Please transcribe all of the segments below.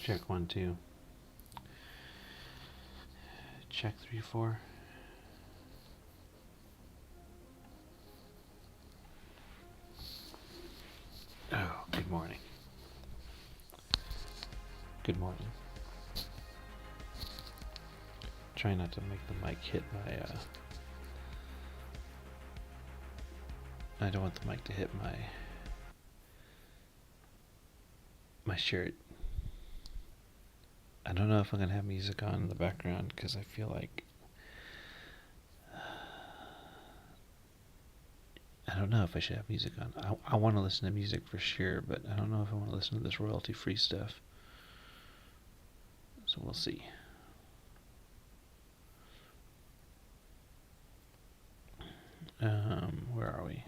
Check 1 2. Check 3 4. Oh, good morning. Good morning. Try not to make the mic hit my, I don't want the mic to hit my shirt. I don't know if I'm going to have music on in the background because I feel like I don't know if I should have music on. I want to listen to music for sure, but I don't know if I want to listen to this royalty-free stuff. So we'll see. Where are we?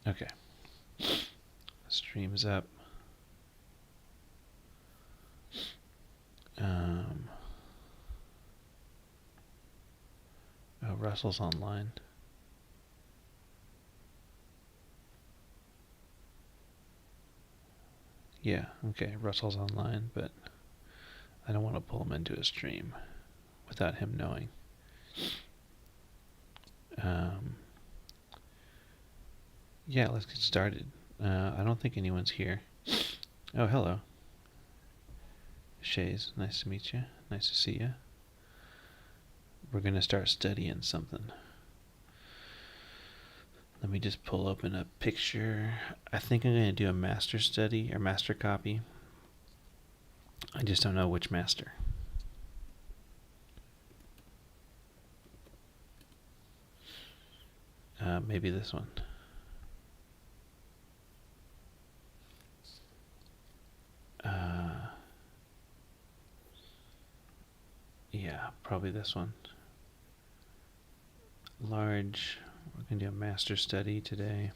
Okay. Stream's up. Oh, Russell's online. Yeah, okay, Russell's online, but I don't want to pull him into a stream without him knowing. Yeah, let's get started. I don't think anyone's here. Oh, hello. Shays, nice to meet you. Nice to see you. We're going to start studying something. Let me just pull open a picture. I think I'm going to do a master study or master copy. I just don't know which master. Maybe this one. Yeah, probably this one. Large. We're going to do a master study today.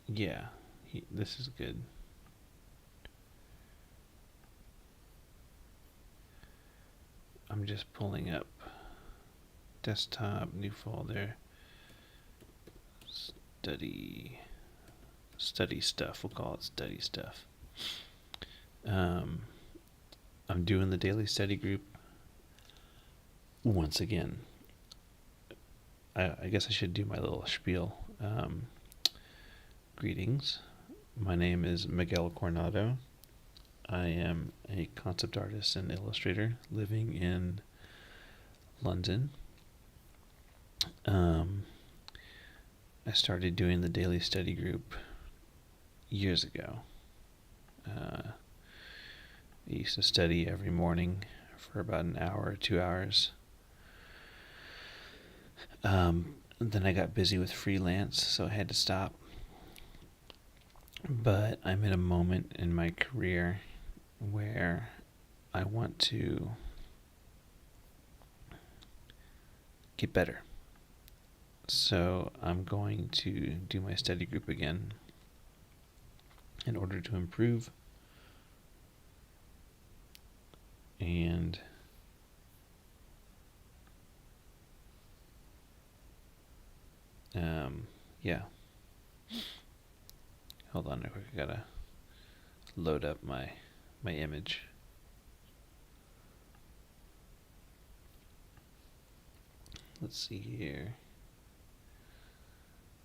Yeah, this is good. I'm just pulling up desktop, new folder, study stuff. We'll call it study stuff. I'm doing the daily study group once again. I guess I should do my little spiel. Greetings. My name is Miguel Coronado. I am a concept artist and illustrator living in London. I started doing the daily study group years ago. I used to study every morning for about an hour or 2 hours. Then I got busy with freelance, so I had to stop. But I'm in a moment in my career where I want to get better. So I'm going to do my study group again in order to improve. And yeah. Hold on real quick, I gotta load up my image. Let's see here.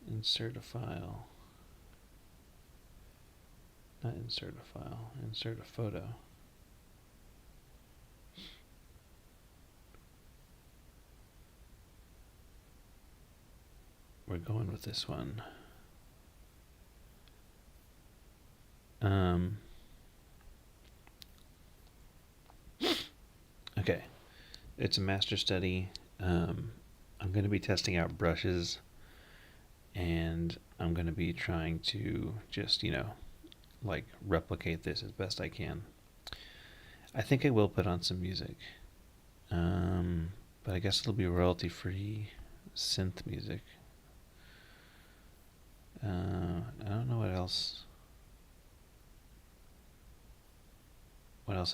Insert a file. Not insert a file, insert a photo. We're going with this one. Okay, it's a master study. I'm going to be testing out brushes, and I'm going to be trying to just, like replicate this as best I can. I think I will put on some music, but I guess it'll be royalty-free synth music. I don't know what else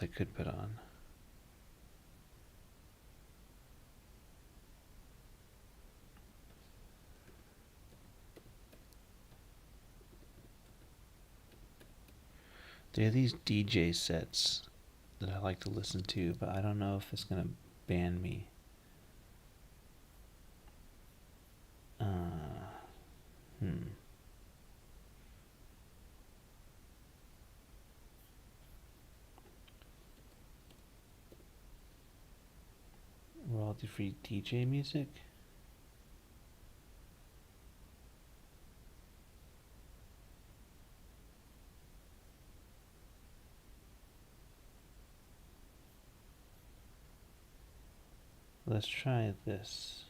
I could put on. There are these DJ sets that I like to listen to, but I don't know if it's gonna ban me. Uh, hmm. Royalty-free DJ music? Let's try this.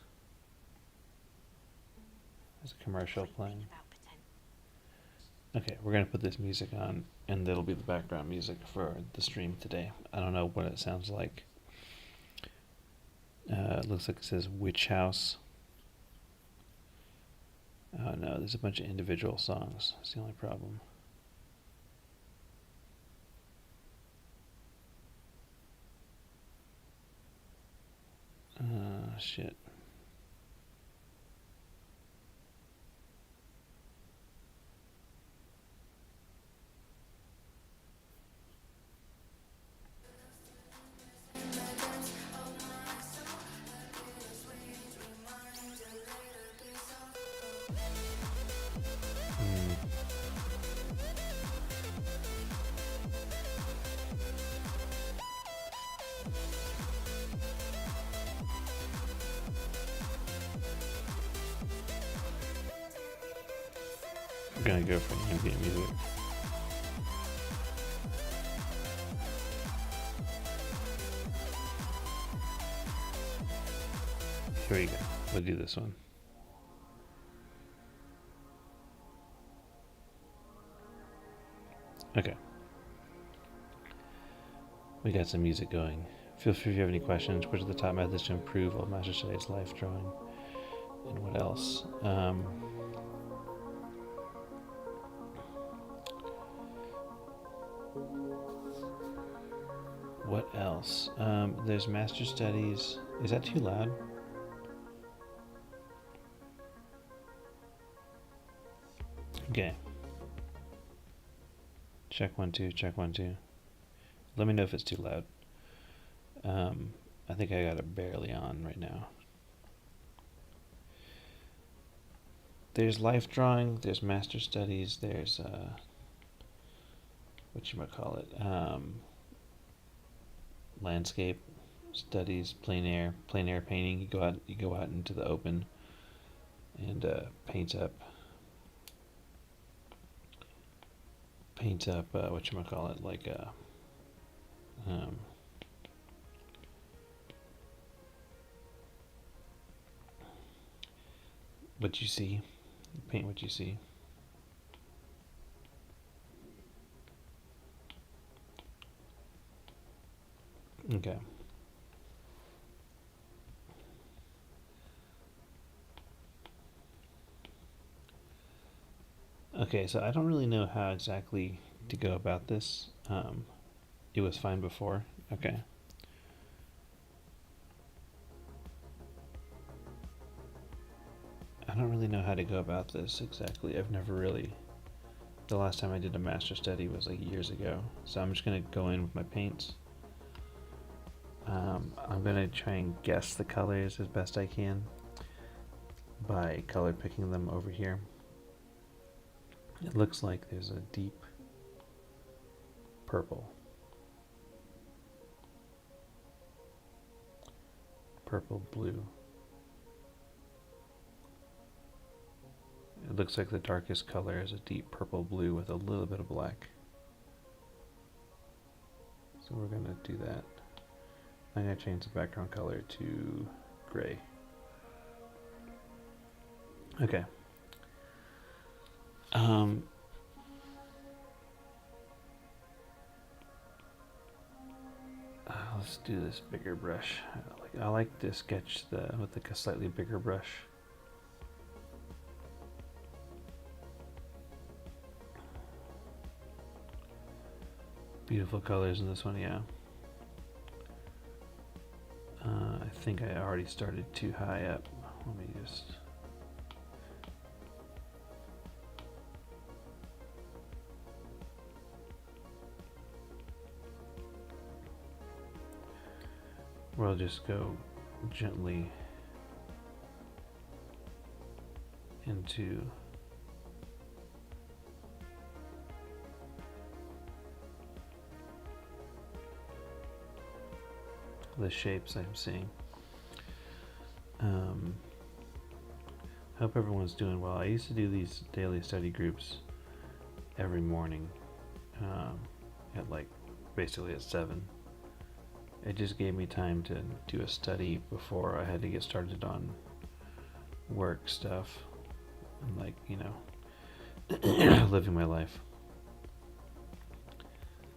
There's a commercial playing. Okay, we're gonna put this music on, and that'll be the background music for the stream today. I don't know what it sounds like. It looks like it says Witch House. Oh no, there's a bunch of individual songs. That's the only problem. Shit. Hmm. We're gonna go for ambient music. Here we go. We'll do this one. Okay. We got some music going. Feel free if you have any questions. Which are the top methods to improve Old Master Study's life drawing? And what else? What else? There's Master Studies. Is that too loud? Okay. Check 1 2. Check 1 2. Let me know if it's too loud. I think I got it barely on right now. There's life drawing. There's Master Studies. There's whatchamacallit? Landscape studies, plein air painting. You go out into the open and paint up whatchamacallit, like what you see. Paint what you see. Okay. Okay, so I don't really know how exactly to go about this. It was fine before. Okay. I don't really know how to go about this exactly. I've never really... The last time I did a master study was like years ago. So I'm just going to go in with my paints. I'm going to try and guess the colors as best I can by color picking them over here. It looks like there's a deep purple. Purple blue. It looks like the darkest color is a deep purple blue with a little bit of black. So we're going to do that. I'm going to change the background color to gray. Okay. Let's do this bigger brush. I like to sketch with like a slightly bigger brush. Beautiful colors in this one, yeah. I think I already started too high up. Let me just... We'll just go gently into the shapes I'm seeing. Hope everyone's doing well. I used to do these daily study groups every morning at like basically at 7. It just gave me time to do a study before I had to get started on work stuff and, like, living my life.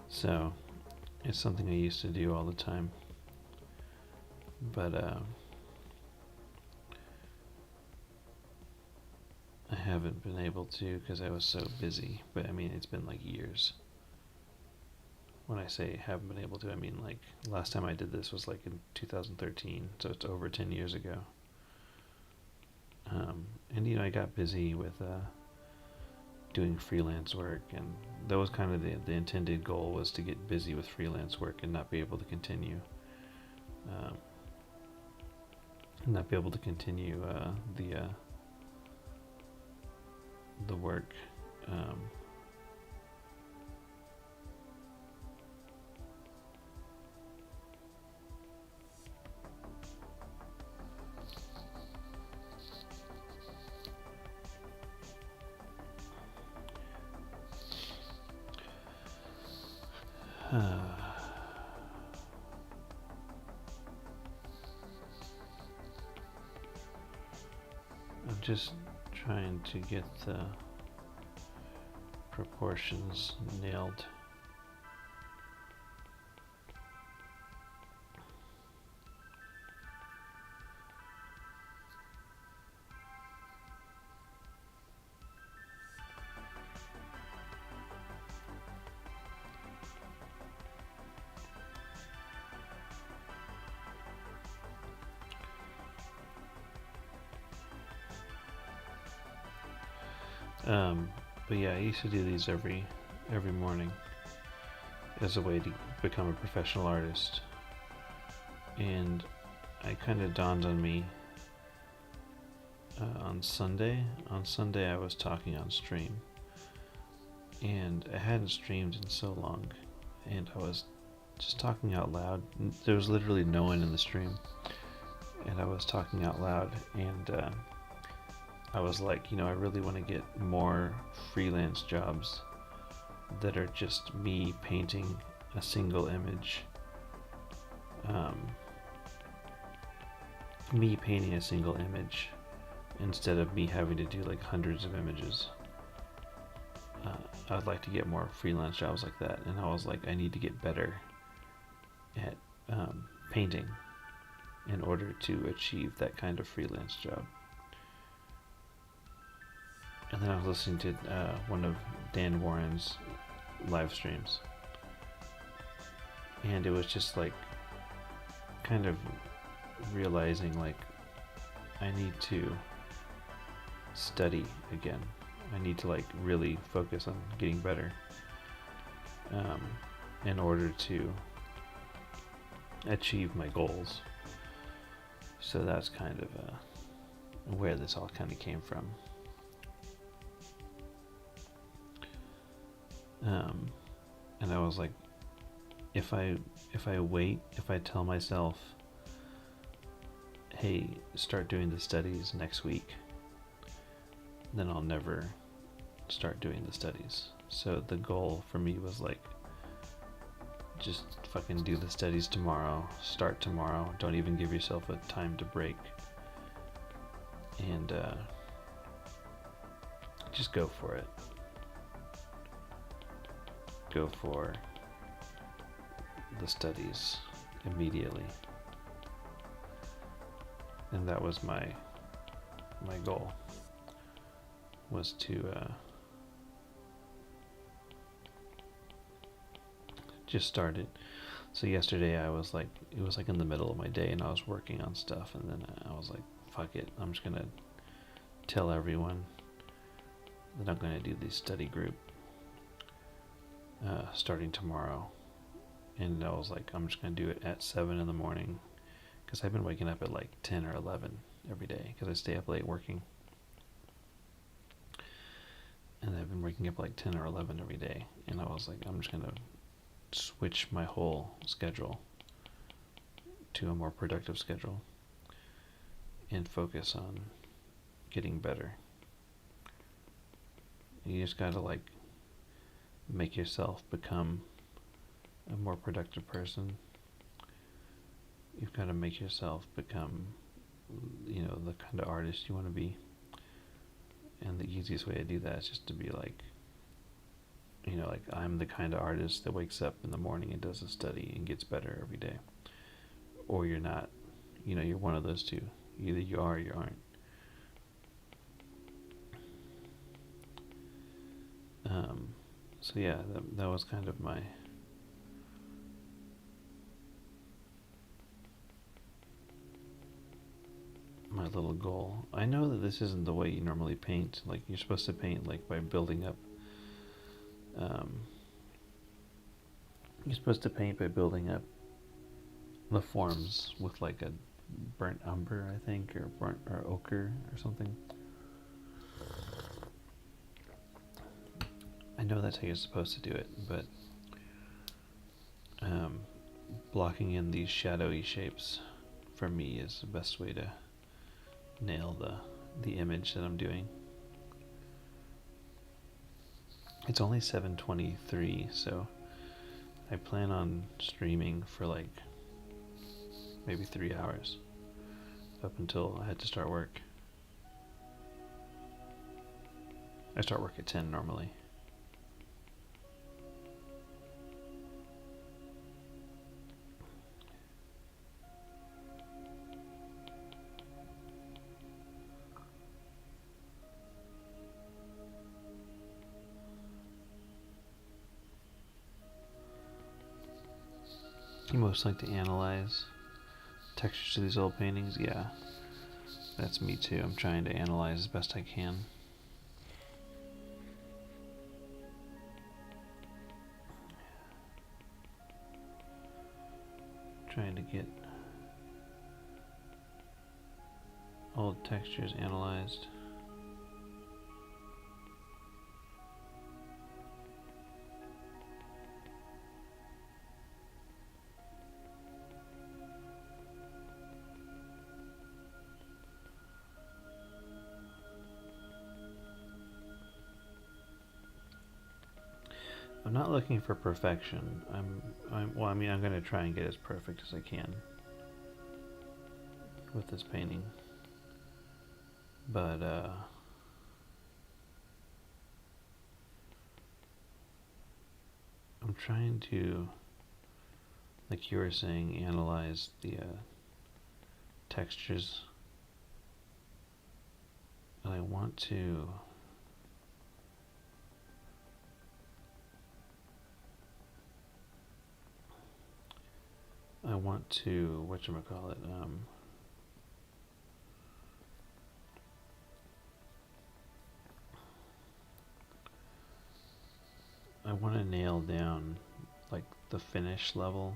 So it's something I used to do all the time. But I haven't been able to because I was so busy. But I mean, it's been like years. When I say haven't been able to, I mean like last time I did this was like in 2013, so it's over 10 years ago. And I got busy with doing freelance work, and that was kind of the intended goal, was to get busy with freelance work and not be able to continue um, the work. Um, I'm just trying to get the proportions nailed. But yeah, I used to do these every morning as a way to become a professional artist, and it kind of dawned on me on Sunday. On Sunday, I was talking on stream, and I hadn't streamed in so long, and I was just talking out loud. There was literally no one in the stream, and I was talking out loud, and I was like, I really want to get more freelance jobs that are just me painting a single image. Me painting a single image instead of me having to do like hundreds of images. I would like to get more freelance jobs like that, and I was like, I need to get better at painting in order to achieve that kind of freelance job. And then I was listening to one of Dan Warren's live streams, and it was just like kind of realizing like I need to study again. I need to like really focus on getting better in order to achieve my goals. So that's kind of where this all kind of came from. And I was like, if I tell myself, hey, start doing the studies next week, then I'll never start doing the studies. So the goal for me was like, just fucking do the studies tomorrow, start tomorrow, don't even give yourself a time to break, and just go for it. Go for the studies immediately. And that was my goal, was to just start it. So yesterday I was like, it was like in the middle of my day, and I was working on stuff, and then I was like, fuck it, I'm just gonna tell everyone that I'm gonna do the study group starting tomorrow. And I was like, I'm just gonna do it at 7 in the morning, because I've been waking up at like 10 or 11 every day because I stay up late working. And I've been waking up like 10 or 11 every day. And I was like, I'm just going to switch my whole schedule to a more productive schedule and focus on getting better. You just got to like make yourself become a more productive person. You've got to make yourself become, the kind of artist you want to be. And the easiest way to do that is just to be like, like I'm the kind of artist that wakes up in the morning and does a study and gets better every day. Or you're not. You're one of those two. Either you are or you aren't. So yeah, that was kind of my little goal. I know that this isn't the way you normally paint. Like you're supposed to paint like by building up. You're supposed to paint by building up the forms with like a burnt umber, I think, or burnt or ochre or something. I know that's how you're supposed to do it, but blocking in these shadowy shapes for me is the best way to nail the image that I'm doing. It's only 7:23, so I plan on streaming for like maybe 3 hours up until I had to start work. I start work at 10 normally. You most like to analyze textures of these old paintings? Yeah, that's me too. I'm trying to analyze as best I can. Trying to get old textures analyzed. I'm not looking for perfection. I'm going to try and get as perfect as I can with this painting. But I'm trying to, like you were saying, analyze the textures. And I want to whatchamacallit, I want to nail down like the finish level.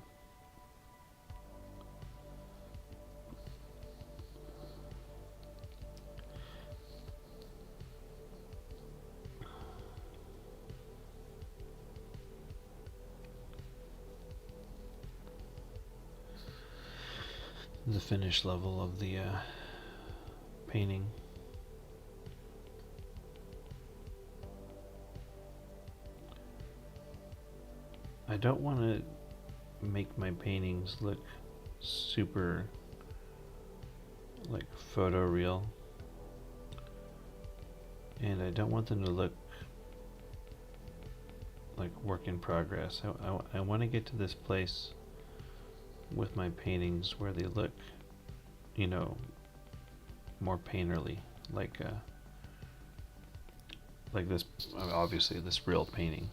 The finish level of the painting. I don't want to make my paintings look super like photoreal, and I don't want them to look like work in progress. I want to get to this place with my paintings where they look, more painterly, like this, obviously this real painting.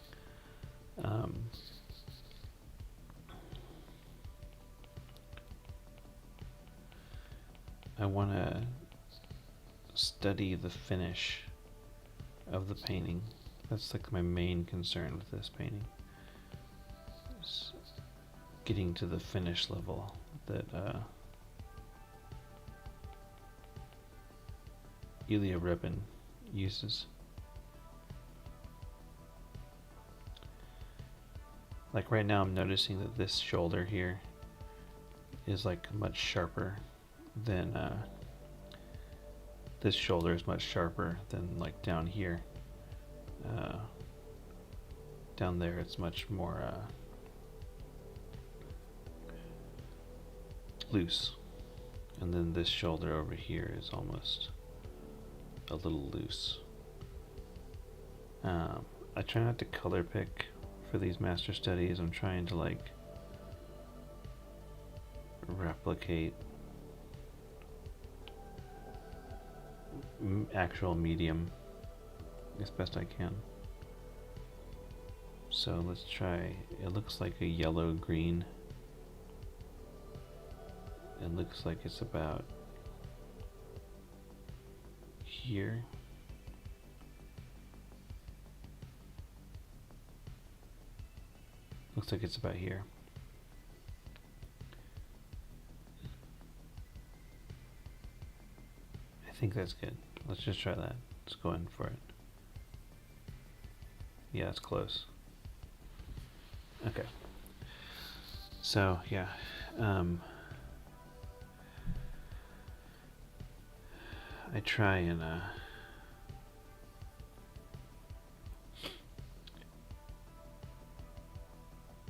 I want to study the finish of the painting. That's like my main concern with this painting. Is getting to the finish level that Ilya Repin uses. Like right now I'm noticing that this shoulder here is like much sharper than this shoulder is much sharper than like down here. Down there it's much more loose, and then this shoulder over here is almost a little loose. I try not to color pick for these master studies. I'm trying to like replicate actual medium as best I can. So let's try, it looks like a yellow green. It looks like it's about here. Looks like it's about here. I think that's good. Let's just try that. Let's go in for it. Yeah, it's close. Okay. So, yeah. I try and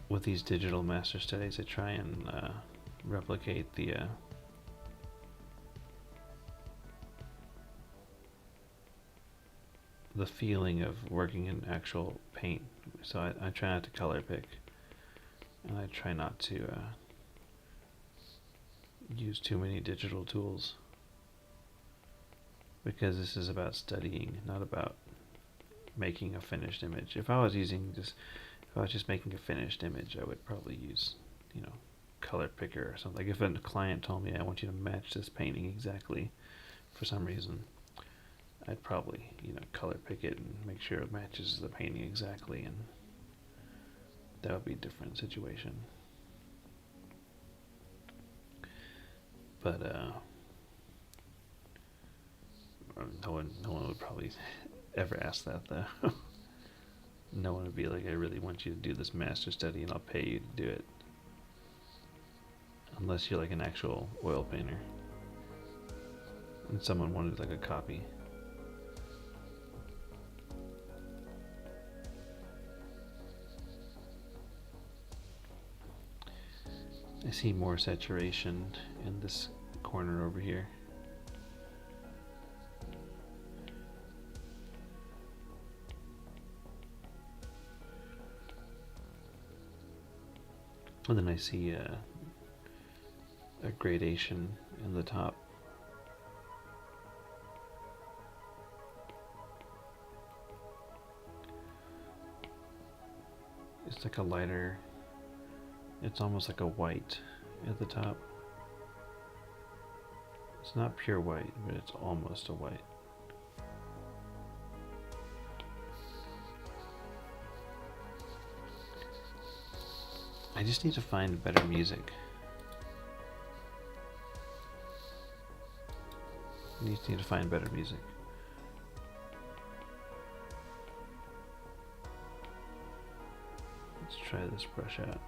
with these digital master studies, I try and replicate the feeling of working in actual paint. So I try not to color pick, and I try not to use too many digital tools, because this is about studying, not about making a finished image. If I was just making a finished image, I would probably use, color picker or something. Like if a client told me, I want you to match this painting exactly for some reason, I'd probably, color pick it and make sure it matches the painting exactly, and that would be a different situation. But no one would probably ever ask that, though. No one would be like, I really want you to do this master study and I'll pay you to do it. Unless you're like an actual oil painter and someone wanted like a copy. I see more saturation in this corner over here. And then I see a gradation in the top. It's like a lighter, it's almost like a white at the top. It's not pure white, but it's almost a white. I just need to find better music. I just need to find better music. Let's try this brush out.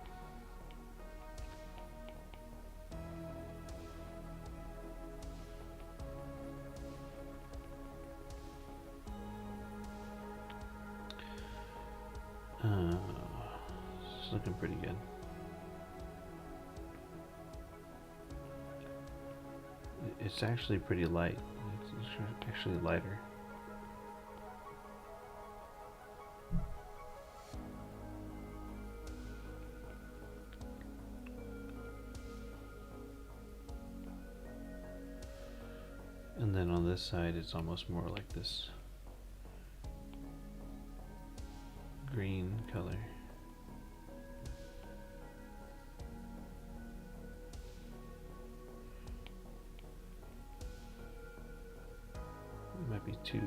It's looking pretty good. It's actually pretty light. It's actually lighter. And then on this side, it's almost more like this green color. It might be too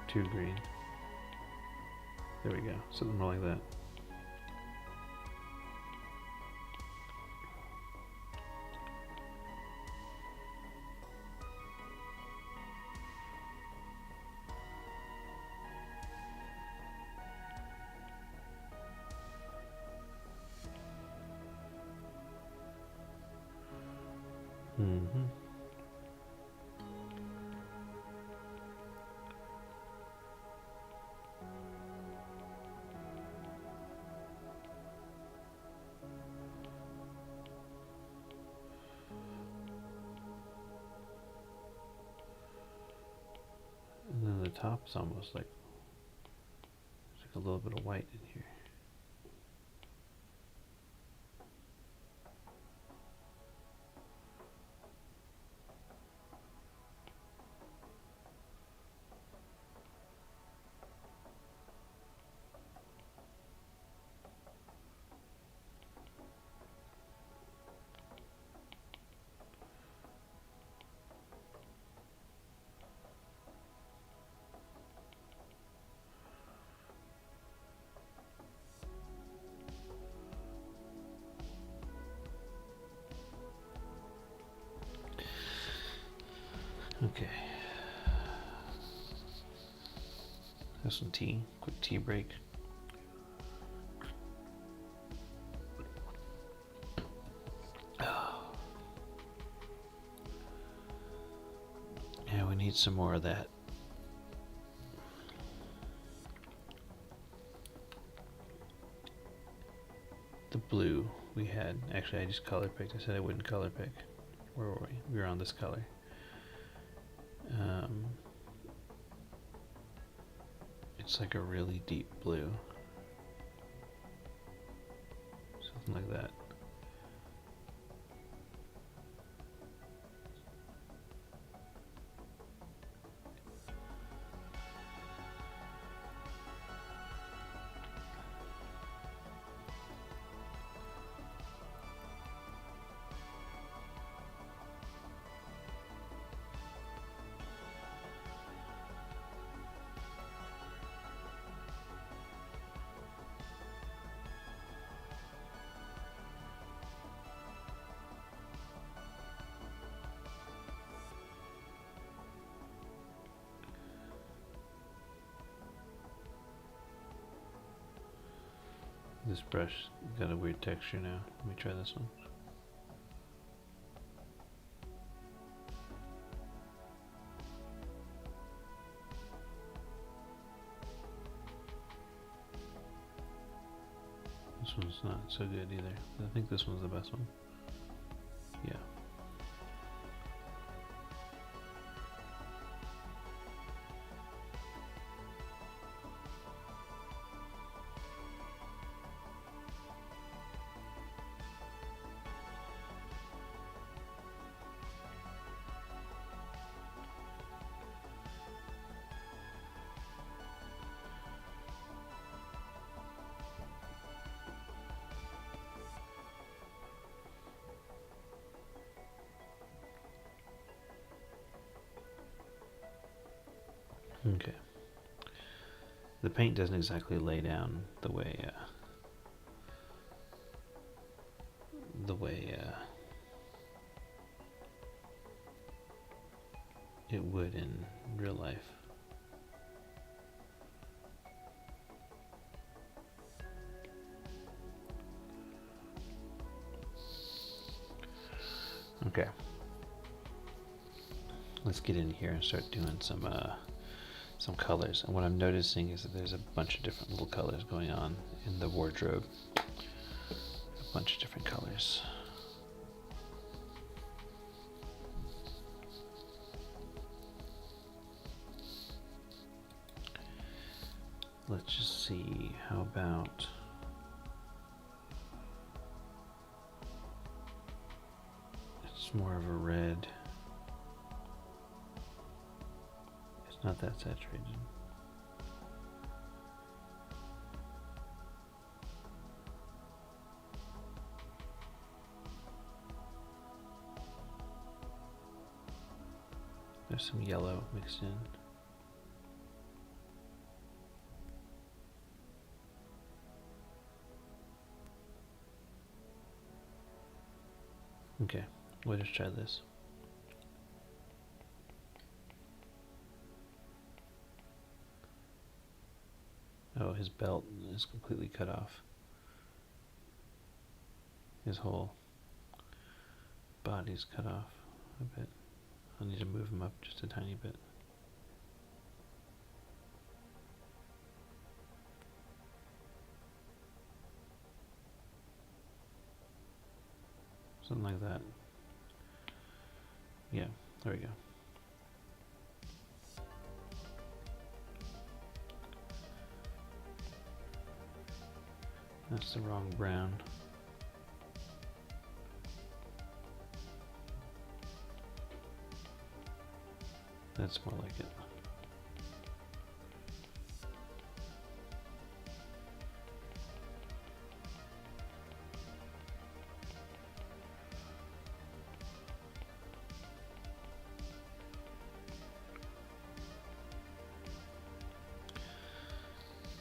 green. There we go. Something more like that. Mm-hmm. And then the top's almost like there's like a little bit of white in here. Okay. Have some tea. Quick tea break. Yeah, we need some more of that. The blue we had. Actually, I just color picked. I said I wouldn't color pick. Where were we? We were on this color. It's like a really deep blue. Something like that. This brush got a weird texture now. Let me try this one. This one's not so good either. I think this one's the best one. Yeah. Okay. The paint doesn't exactly lay down the way it would in real life. Okay. Let's get in here and start doing some colors. And what I'm noticing is that there's a bunch of different little colors going on in the wardrobe. A bunch of different colors. Let's just see, how about it's more of a red. It's not that saturated. There's some yellow mixed in. Okay, we'll just try this. Oh, his belt is completely cut off. His whole body's cut off. a bit. I need to move them up just a tiny bit. Something like that. Yeah, there we go. That's the wrong brown. That's more like it.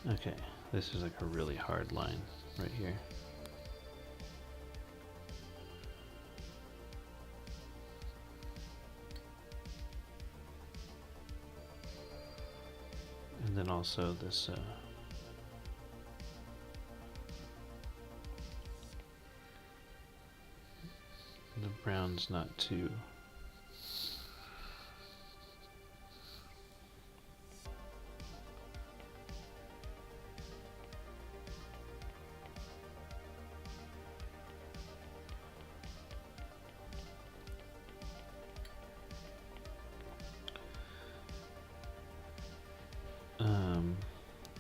Okay, this is like a really hard line right here. And then also this the brown's not too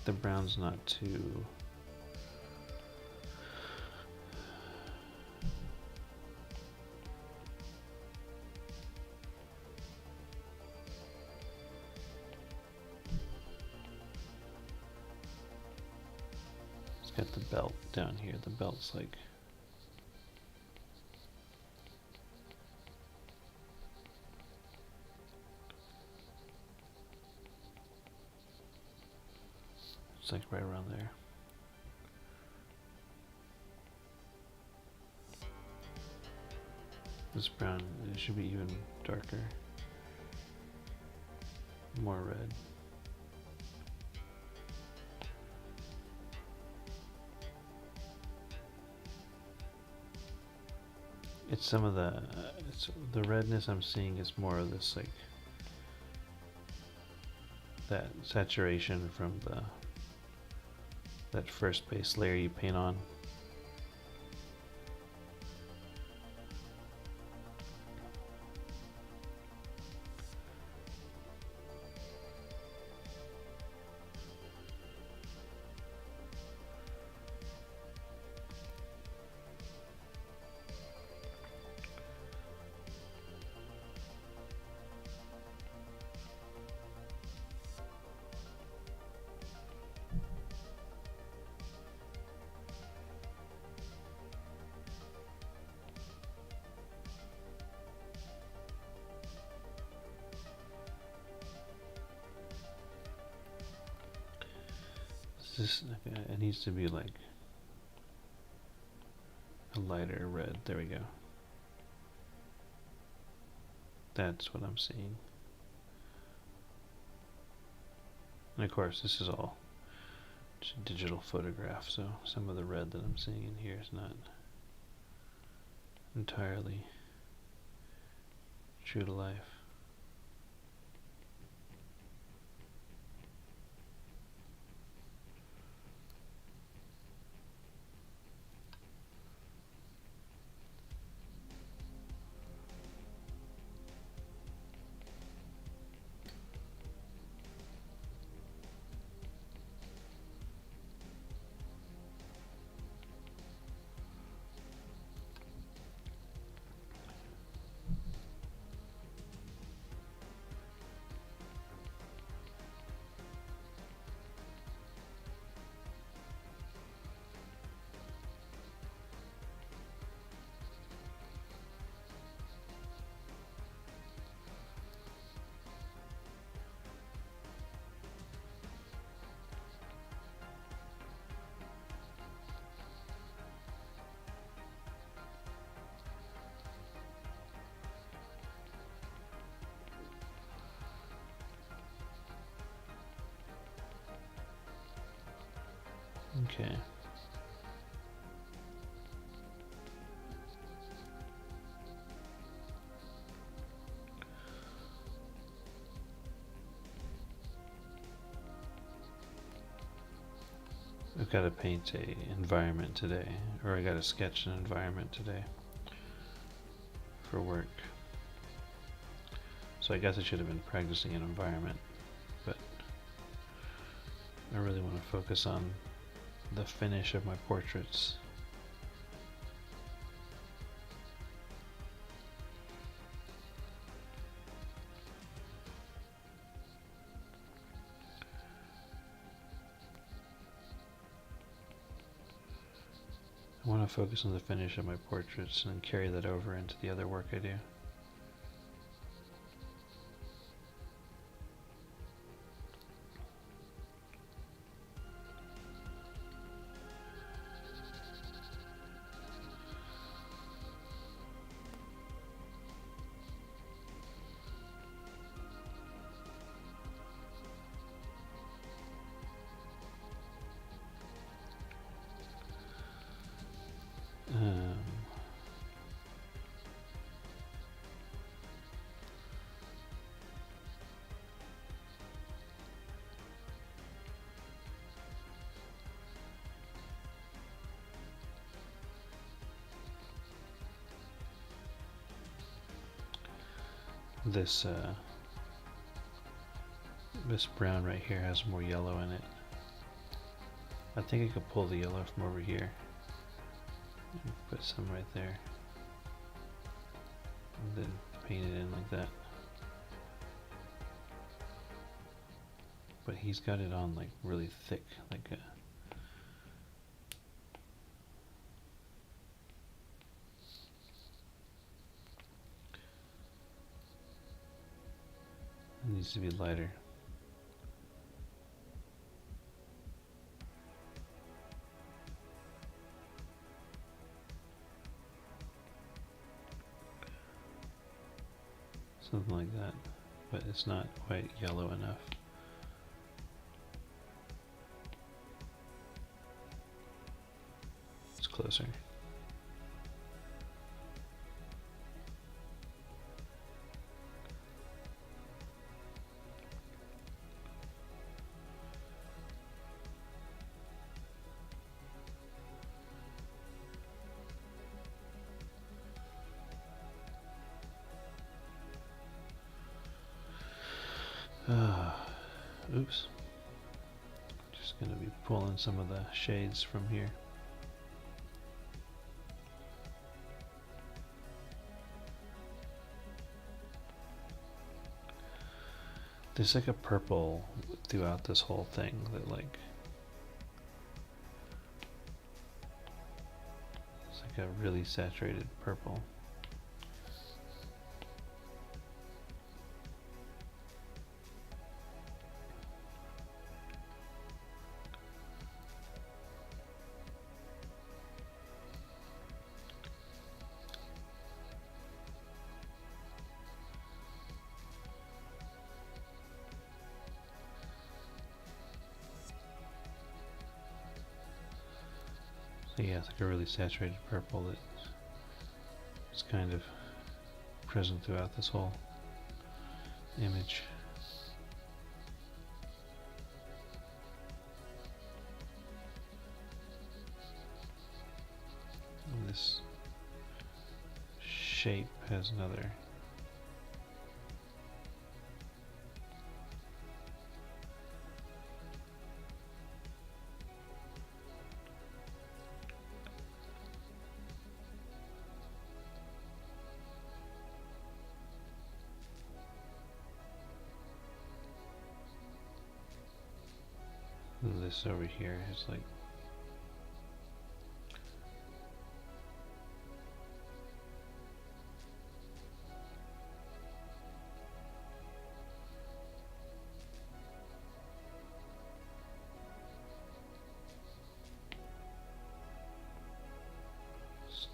the brown's not too it's got the belt down here. The belt's like it's like right around there. This brown, it should be even darker. More red. It's some of the, it's the redness I'm seeing is more of this like, that saturation from that first base layer you paint on. This, it needs to be like a lighter red. There we go. That's what I'm seeing. And of course, this is all just a digital photograph, so some of the red that I'm seeing in here is not entirely true to life. Okay. I've got to paint a environment today, or I got to sketch an environment today for work. So I guess I should have been practicing an environment, but I really want to focus on the finish of my portraits. I want to focus on the finish of my portraits and carry that over into the other work I do. Um, this this brown right here has more yellow in it. I think I could pull the yellow from over here and put some right there, and then paint it in like that. But he's got it on like really thick, like a it needs to be lighter. Something like that, but it's not quite yellow enough. It's closer. Oops. Just gonna be pulling some of the shades from here. There's like a purple throughout this whole thing that like it's like a really saturated purple. So yeah, it's like a really saturated purple that's kind of present throughout this whole image. And this shape has another this over here is like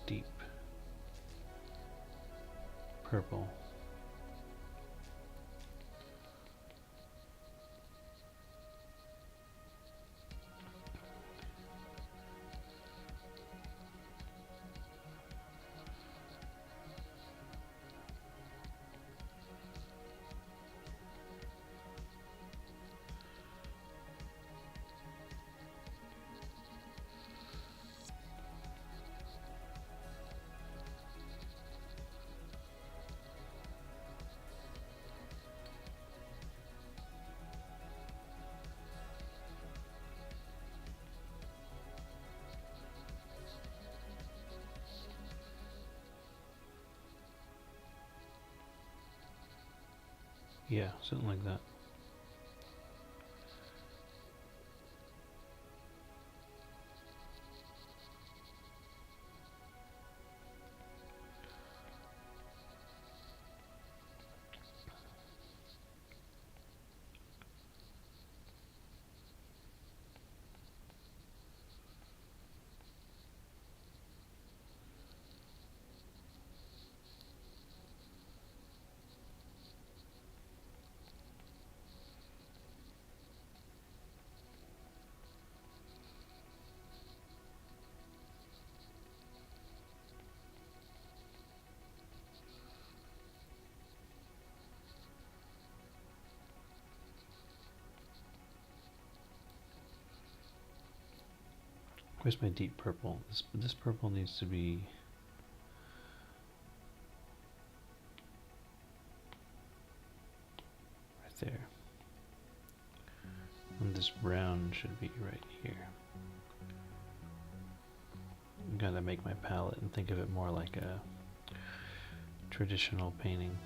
deep purple. Yeah, something like that. Where's my deep purple? This purple needs to be right there. And this brown should be right here. I'm gonna make my palette and think of it more like a traditional painting.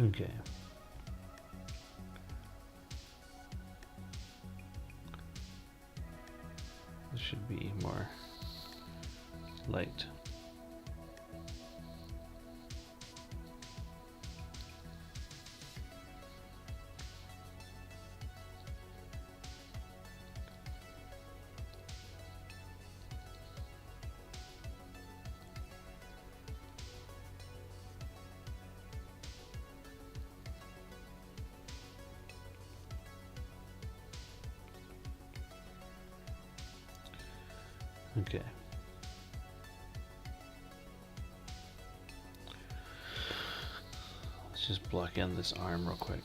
Okay. This should be more light. Okay. Let's just block in this arm real quick.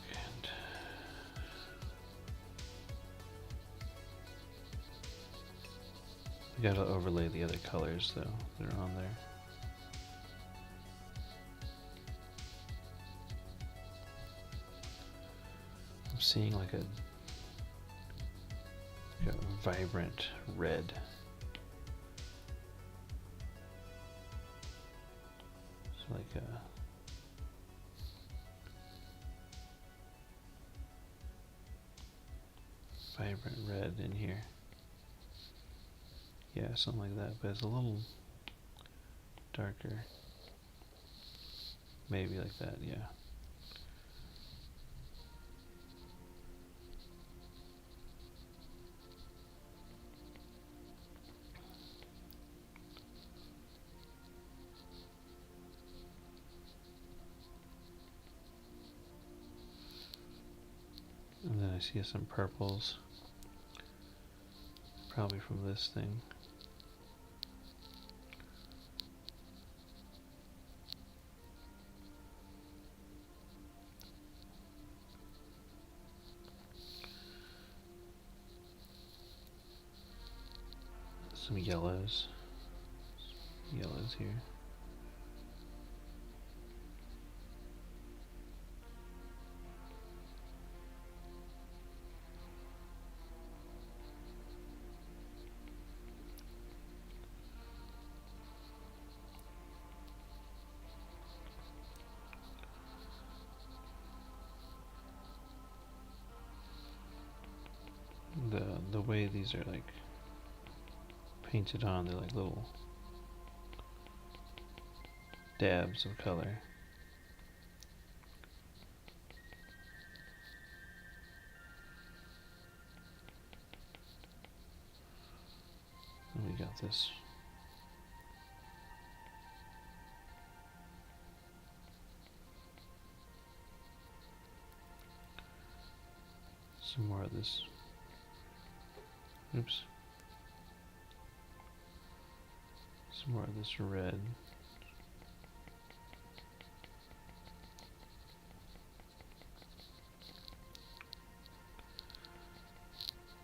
We gotta overlay the other colors though that are on there. I'm seeing like a vibrant red. It's like a vibrant red in here. Yeah, something like that, but it's a little darker. Maybe like that, yeah. And then I see some purples, probably from this thing. Some yellows. Yellows here. way these are like painted on, they're like little dabs of color. And we got this some more of this. Oops. Some more of this red.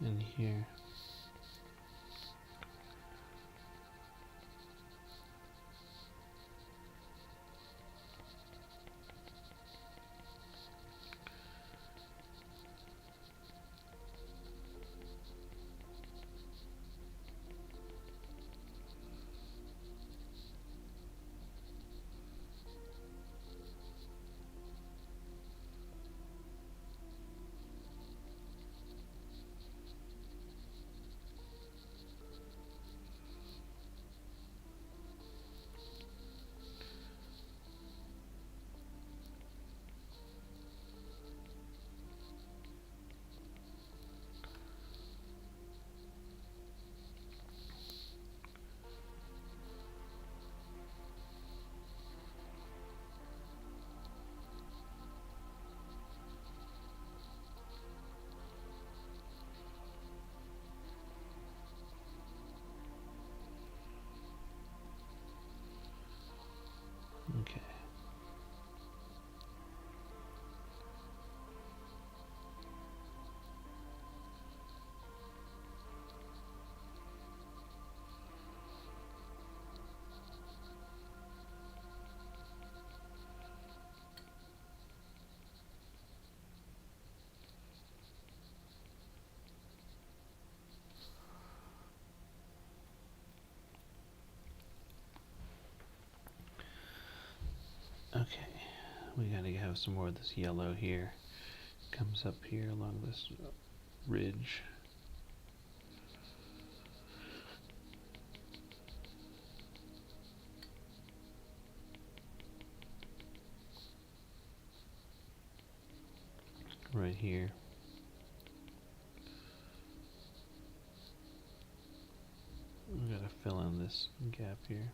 In here. Okay. Okay, we gotta have some more of this yellow here. Comes up here along this ridge. Right here. We gotta fill in this gap here.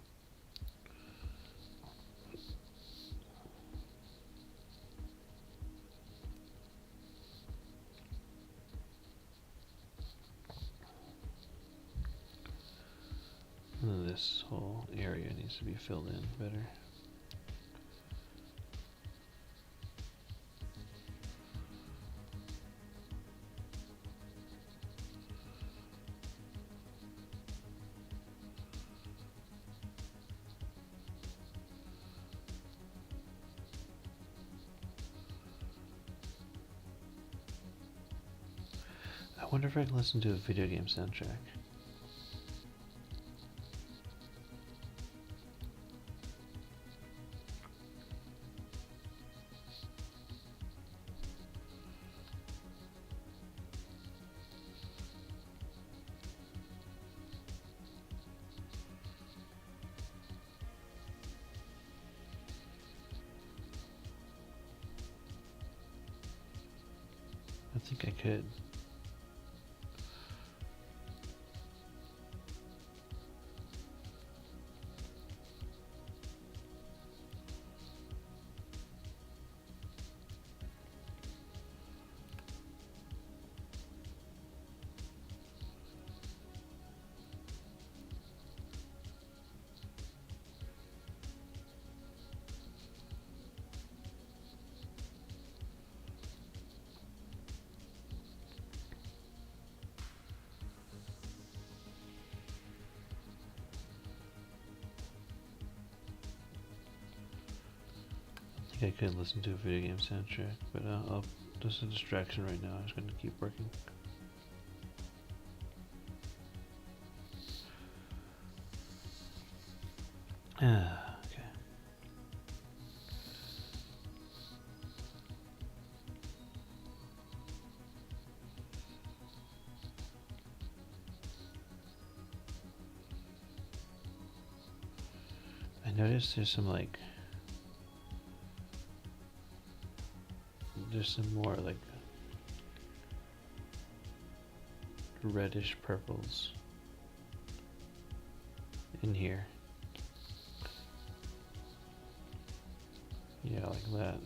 And this whole area needs to be filled in better. I wonder if I can listen to a video game soundtrack. I think I could. I could listen to a video game soundtrack, but I'll just a distraction right now. I'm just going to keep working. Okay. I noticed there's some more like reddish purples in here. Yeah, like that.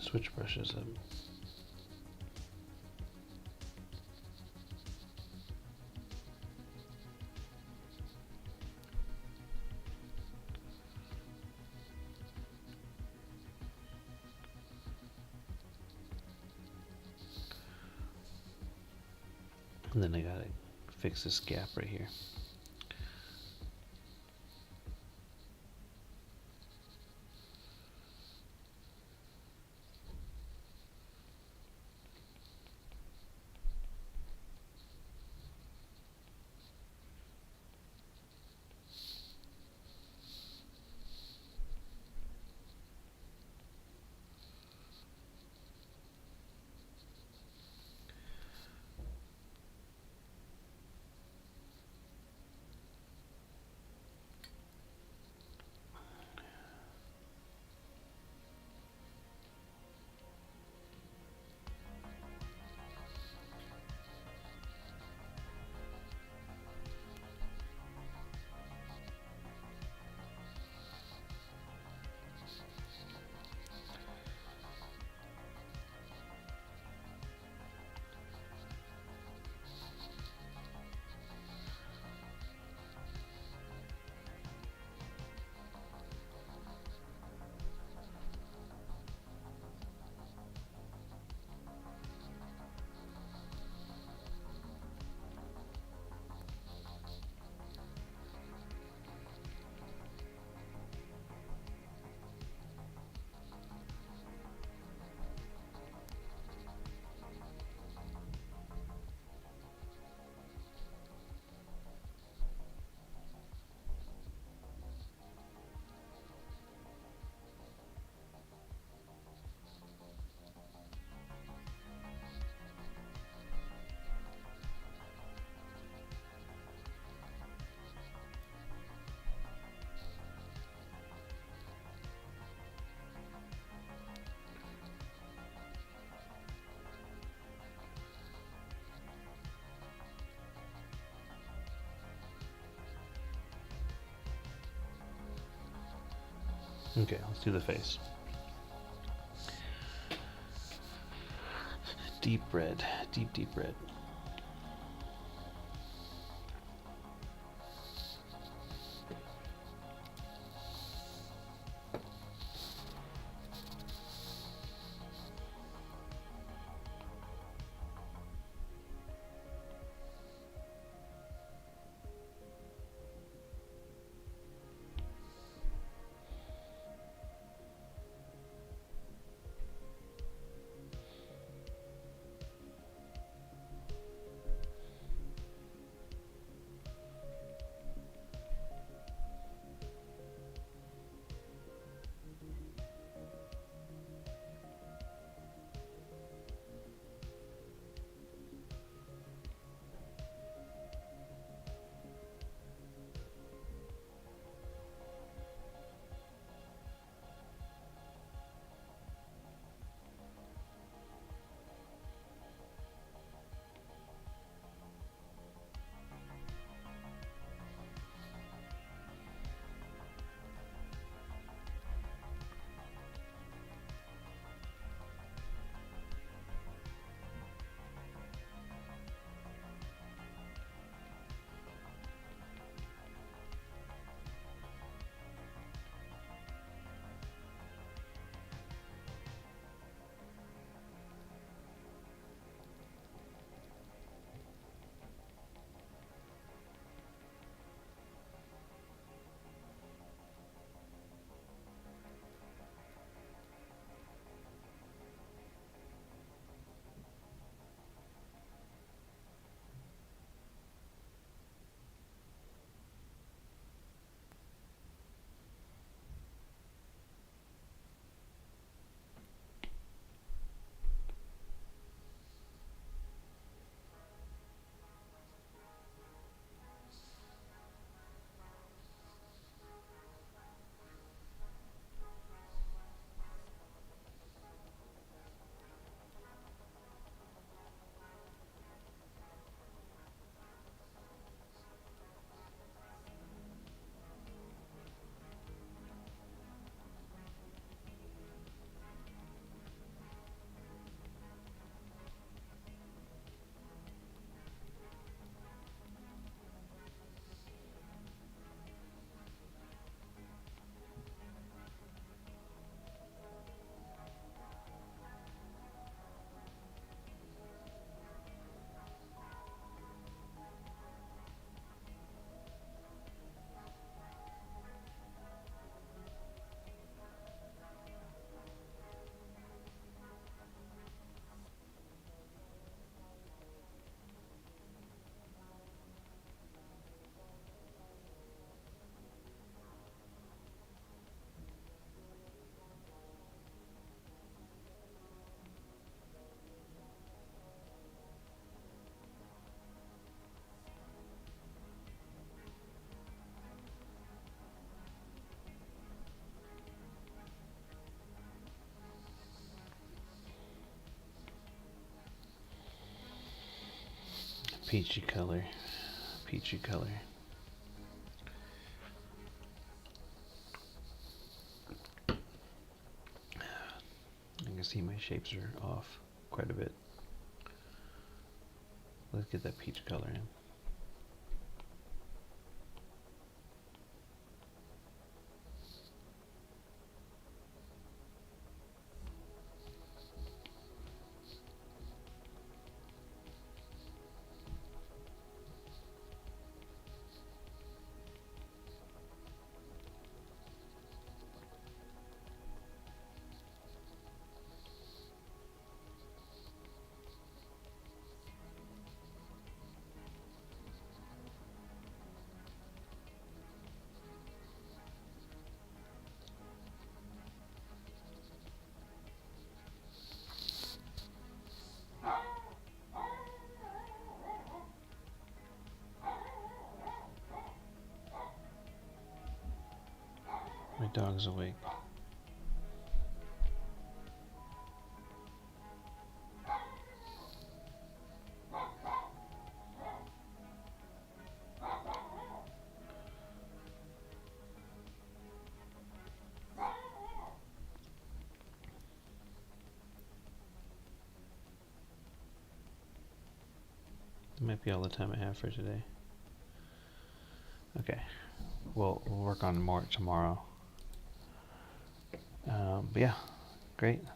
Switch brushes up. And then I gotta fix this gap right here. Okay, let's do the face. Deep red, deep red. peachy color. Peachy color. I can see my shapes are off quite a bit. Let's get that peach color in. My dog's awake. That might be all the time I have for today. Okay. We'll work on more tomorrow. But yeah, great. Thanks.